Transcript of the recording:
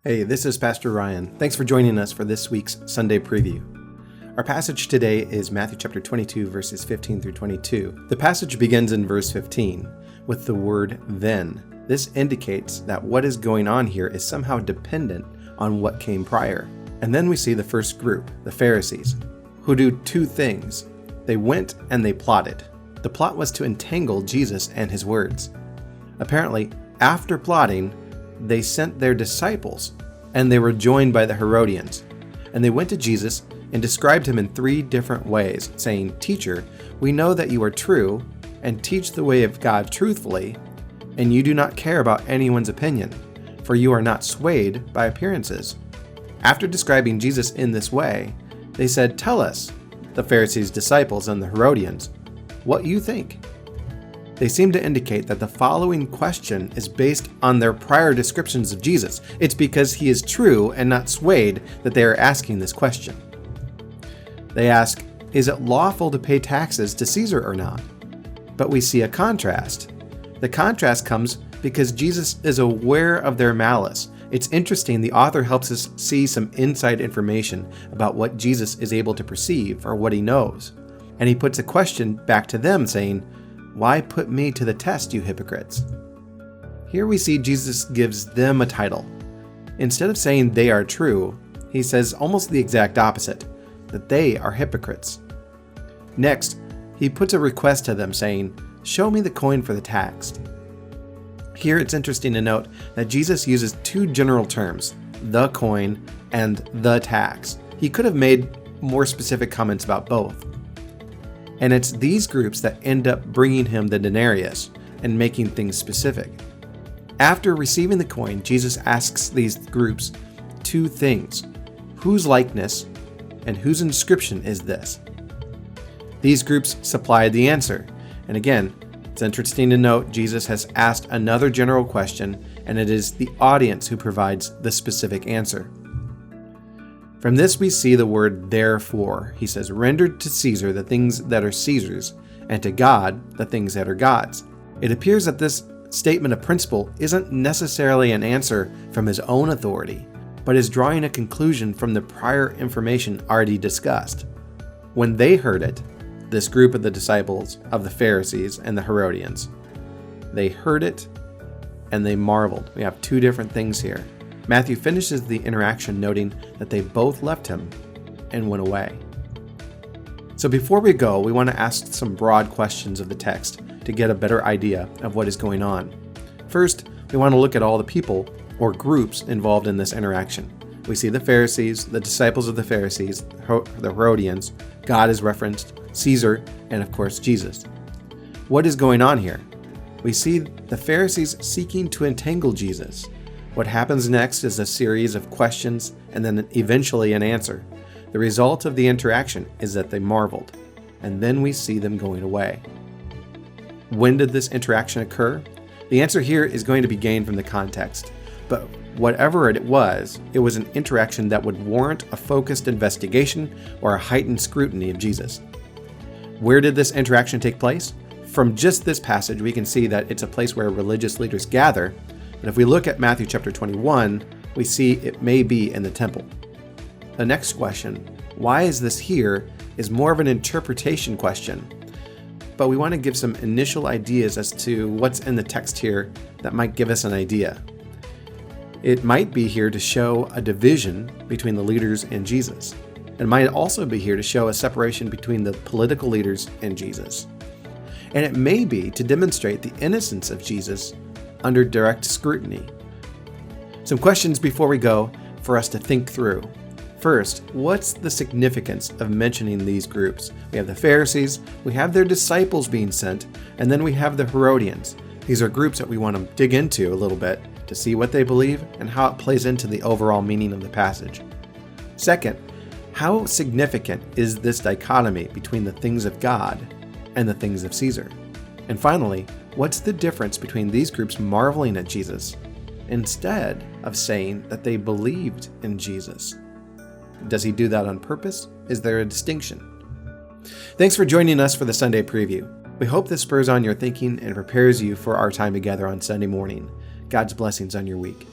Hey, this is Pastor Ryan. Thanks for joining us for this week's Sunday Preview. Our passage today is Matthew chapter 22, verses 15 through 22. The passage begins in verse 15 with the word then. This indicates that what is going on here is somehow dependent on what came prior. And then we see the first group, the Pharisees, who do two things. They went and they plotted. The plot was to entangle Jesus and his words. Apparently, after plotting, they sent their disciples, and they were joined by the Herodians. And they went to Jesus and described him in three different ways, saying, "Teacher, we know that you are true and teach the way of God truthfully, and you do not care about anyone's opinion, for you are not swayed by appearances." After describing Jesus in this way, they said, "Tell us," the Pharisees' disciples and the Herodians, "what you think." They seem to indicate that the following question is based on their prior descriptions of Jesus. It's because he is true and not swayed that they are asking this question. They ask, is it lawful to pay taxes to Caesar or not? But we see a contrast. The contrast comes because Jesus is aware of their malice. It's interesting, the author helps us see some inside information about what Jesus is able to perceive or what he knows. And he puts a question back to them saying, "Why put me to the test, you hypocrites?" Here we see Jesus gives them a title. Instead of saying they are true, he says almost the exact opposite, that they are hypocrites. Next, he puts a request to them saying, "Show me the coin for the tax." Here it's interesting to note that Jesus uses two general terms, the coin and the tax. He could have made more specific comments about both. And it's these groups that end up bringing him the denarius and making things specific. After receiving the coin, Jesus asks these groups two things. Whose likeness and whose inscription is this? These groups supplied the answer. And again, it's interesting to note Jesus has asked another general question, and it is the audience who provides the specific answer. From this we see the word therefore. He says, "Rendered to Caesar the things that are Caesar's, and to God the things that are God's." It appears that this statement of principle isn't necessarily an answer from his own authority, but is drawing a conclusion from the prior information already discussed. When they heard it, this group of the disciples of the Pharisees and the Herodians, they heard it and they marveled. We have two different things here. Matthew finishes the interaction noting that they both left him and went away. So before we go, we want to ask some broad questions of the text to get a better idea of what is going on. First, we want to look at all the people or groups involved in this interaction. We see the Pharisees, the disciples of the Pharisees, the Herodians, God is referenced, Caesar, and of course Jesus. What is going on here? We see the Pharisees seeking to entangle Jesus. What happens next is a series of questions and then eventually an answer. The result of the interaction is that they marveled, and then we see them going away. When did this interaction occur? The answer here is going to be gained from the context, but whatever it was an interaction that would warrant a focused investigation or a heightened scrutiny of Jesus. Where did this interaction take place? From just this passage, we can see that it's a place where religious leaders gather. But if we look at Matthew chapter 21, we see it may be in the temple. The next question, why is this here, is more of an interpretation question. But we want to give some initial ideas as to what's in the text here that might give us an idea. It might be here to show a division between the leaders and Jesus. It might also be here to show a separation between the political leaders and Jesus. And it may be to demonstrate the innocence of Jesus under direct scrutiny. Some questions before we go for us to think through. First, what's the significance of mentioning these groups? We have the Pharisees, we have their disciples being sent, and then we have the Herodians. These are groups that we want to dig into a little bit to see what they believe and how it plays into the overall meaning of the passage. Second, how significant is this dichotomy between the things of God and the things of Caesar? And finally, what's the difference between these groups marveling at Jesus instead of saying that they believed in Jesus? Does he do that on purpose? Is there a distinction? Thanks for joining us for the Sunday Preview. We hope this spurs on your thinking and prepares you for our time together on Sunday morning. God's blessings on your week.